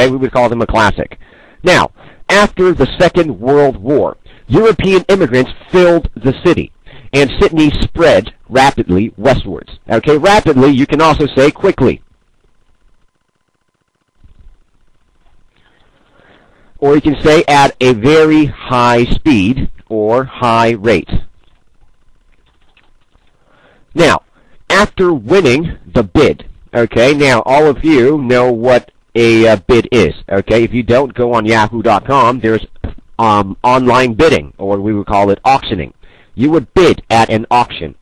Okay, we would call them a classic. Now, after the Second World War, European immigrants filled the city, and Sydney spread rapidly westwards. Okay, rapidly, you can also say quickly. Or you can say at a very high speed or high rate. Now, after winning the bid, okay, now all of you know what a bid is, okay? If you don't, go on yahoo.com. There's online bidding, or we would call it auctioning. You would bid at an auction,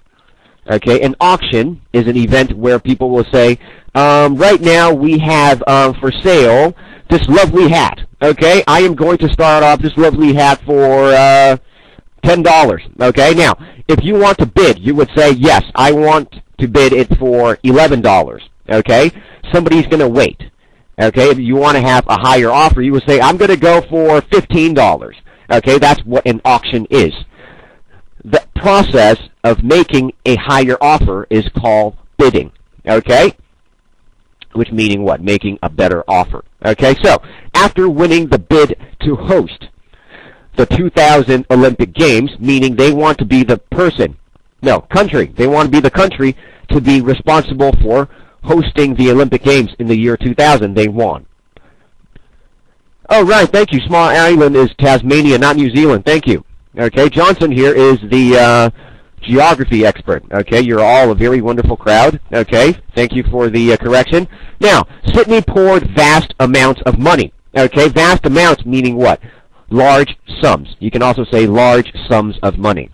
okay? An auction is an event where people will say, right now we have for sale this lovely hat, okay? I am going to start off this lovely hat for $10, okay? Now, if you want to bid, you would say, yes, I want to bid it for $11, okay? Somebody's going to wait, okay? If you want to have a higher offer, you would say, I'm going to go for $15, okay? That's what an auction is. The process of making a higher offer is called bidding, okay? Which meaning what? Making a better offer. Okay, so after winning the bid to host the 2000 Olympic Games, meaning they want to be the country. They want to be the country to be responsible for hosting the Olympic Games in the year 2000. They won. Oh, right, thank you. Small island is Tasmania, not New Zealand. Thank you. Okay, Johnson here is the geography expert. Okay, you're all a very wonderful crowd. Okay, thank you for the correction. Now, Sydney poured vast amounts of money. Okay, vast amounts meaning what? Large sums. You can also say large sums of money.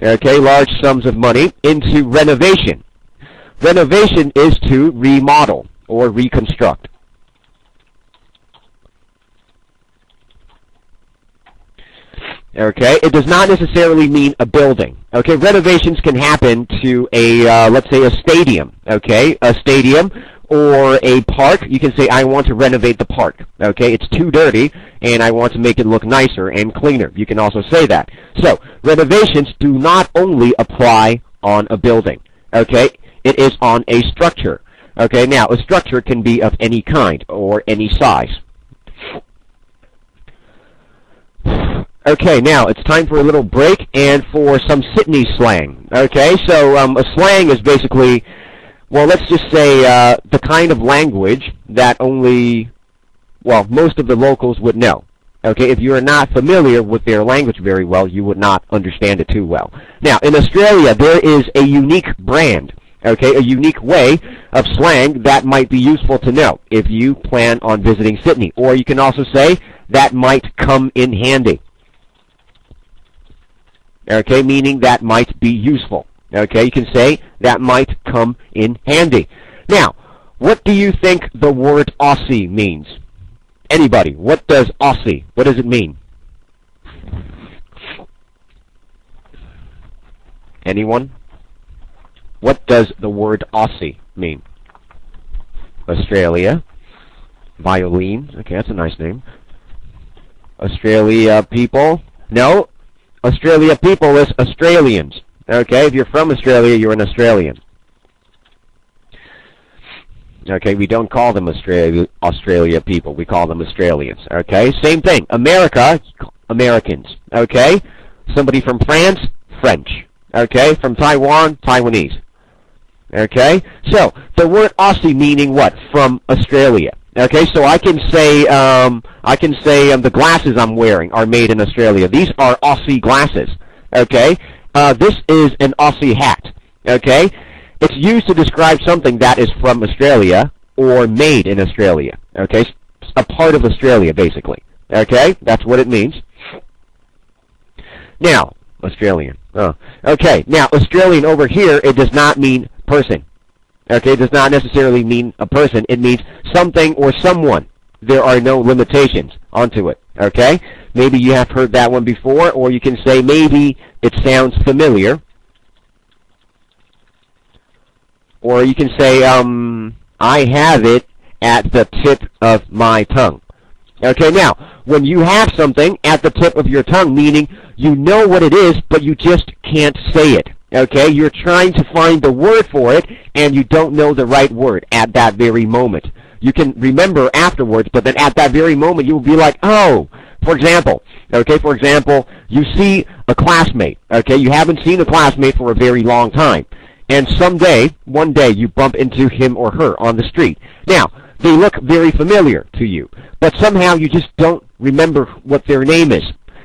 Okay, large sums of money into renovation. Renovation is to remodel or reconstruct. Okay, it does not necessarily mean a building. Okay, renovations can happen to a, let's say, a stadium. Okay, a stadium or a park. You can say, I want to renovate the park. Okay, it's too dirty, and I want to make it look nicer and cleaner. You can also say that. So, renovations do not only apply on a building. Okay, it is on a structure. Okay, now, a structure can be of any kind or any size. Okay, now it's time for a little break and for some Sydney slang. Okay, so a slang is basically, well, let's just say the kind of language that only, well, most of the locals would know. Okay, if you are not familiar with their language very well, you would not understand it too well. Now, in Australia, there is a unique brand, okay, a unique way of slang that might be useful to know if you plan on visiting Sydney. Or you can also say that might come in handy. Okay, meaning that might be useful. Okay, you can say that might come in handy. Now, what do you think the word Aussie means? Anybody, what does Aussie, what does it mean? Anyone? What does the word Aussie mean? Australia. Violin. Okay, that's a nice name. Australia people. No. Australia people is Australians. Okay, if you're from Australia, you're an Australian. Okay, we don't call them Australia people. We call them Australians. Okay, same thing. America, Americans. Okay, somebody from France, French. Okay, from Taiwan, Taiwanese. Okay, so the word Aussie meaning what? From Australia. Okay, so I can say the glasses I'm wearing are made in Australia. These are Aussie glasses. Okay, this is an Aussie hat. Okay, it's used to describe something that is from Australia or made in Australia. Okay, a part of Australia basically. Okay, that's what it means. Now, Australian. Oh, okay, now Australian over here, it does not mean person. Okay, it does not necessarily mean a person. It means something or someone. There are no limitations onto it. Okay? Maybe you have heard that one before, or you can say maybe it sounds familiar. Or you can say, I have it at the tip of my tongue. Okay, now, when you have something at the tip of your tongue, meaning you know what it is, but you just can't say it. Okay, you're trying to find the word for it, and you don't know the right word at that very moment. you can remember afterwards, but then at that very moment you'll be like, oh, for example, you see a classmate, okay, you haven't seen a classmate for a very long time, and one day you bump into him or her on the street. Now, they look very familiar to you, but somehow you just don't remember what their name is.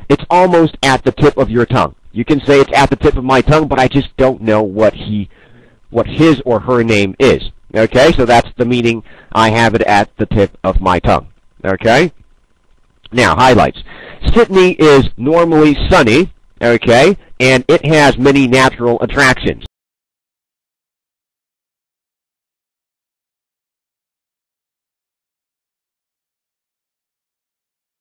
It's almost at the tip of your tongue. You can say it's at the tip of my tongue, but I just don't know what his or her name is. Okay, so that's the meaning. I have it at the tip of my tongue. Okay? Now, highlights. Sydney is normally sunny, okay, and it has many natural attractions.